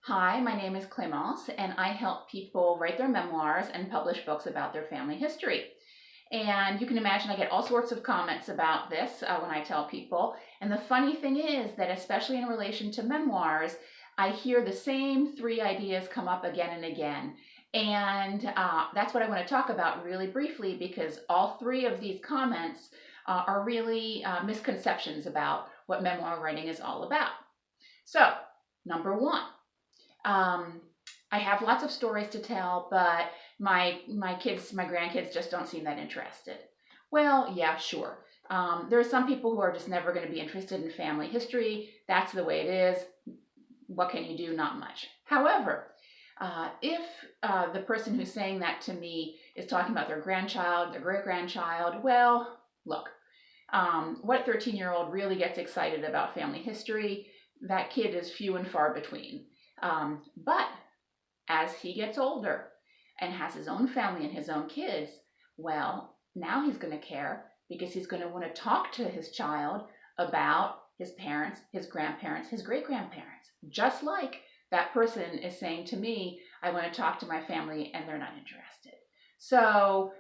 Hi, my name is Clemence, and I help people write their memoirs and publish books about their family history. And you can imagine I get all sorts of comments about this when I tell people. And the funny thing is that, especially in relation to memoirs, I hear the same three ideas come up again and again. And that's what I want to talk about really briefly, because all three of these comments are really misconceptions about what memoir writing is all about. So, number one. Um, I have lots of stories to tell, but my grandkids just don't seem that interested. Well, yeah, sure. There are some people who are just never going to be interested in family history. That's the way it is. What can you do? Not much. However, if the person who's saying that to me is talking about their grandchild, their great grandchild, well, look, what 13-year-old really gets excited about family history? That kid is few and far between. But as he gets older and has his own family and his own kids, well, now he's going to care because he's going to want to talk to his child about his parents, his grandparents, his great-grandparents. Just like that person is saying to me, I want to talk to my family and they're not interested. So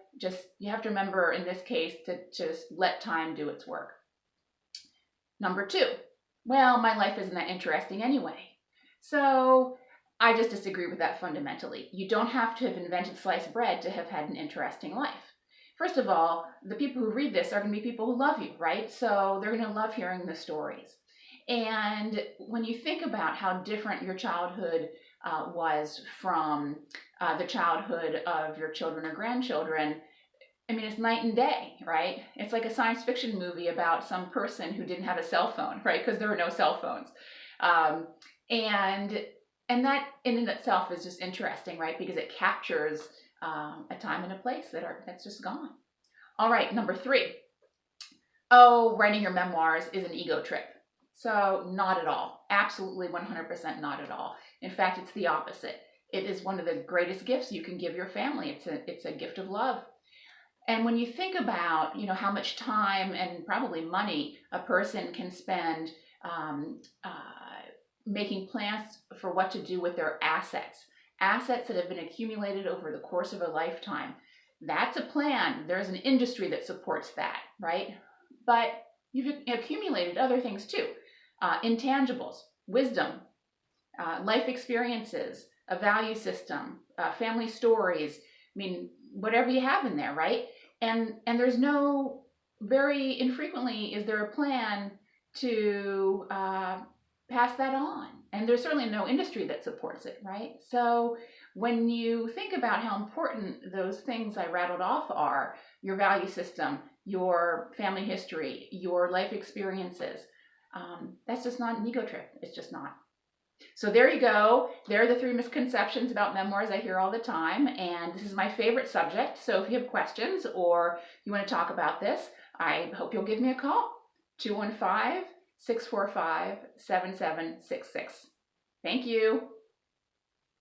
you have to remember in this case to just let time do its work. Number two, well, my life isn't that interesting anyway. So I just disagree with that fundamentally. You don't have to have invented sliced bread to have had an interesting life. First of all, the people who read this are going to be people who love you, right? So they're going to love hearing the stories. And when you think about how different your childhood was from the childhood of your children or grandchildren, I mean, it's night and day, right? It's like a science fiction movie about some person who didn't have a cell phone, right? Because there were no cell phones. Um, and that in and itself is just interesting, right? Because it captures a time and a place that's just gone. All right, number three. Oh, writing your memoirs is an ego trip. So not at all. Absolutely 100% not at all. In fact, it's the opposite. It is one of the greatest gifts you can give your family. It's a gift of love. And when you think about, how much time and probably money a person can spend making plans for what to do with their assets that have been accumulated over the course of a lifetime, that's a plan. There's an industry that supports that, right? But you've accumulated other things too. Intangibles, wisdom, life experiences, a value system, family stories. I mean, whatever you have in there, right? And there's very infrequently is there a plan to pass that on. And there's certainly no industry that supports it, right? So when you think about how important those things I rattled off are, your value system, your family history, your life experiences, that's just not an ego trip. It's just not. So there you go. There are the three misconceptions about memoirs I hear all the time, and this is my favorite subject. So if you have questions or you want to talk about this, I hope you'll give me a call, 215-645-7766. Thank you.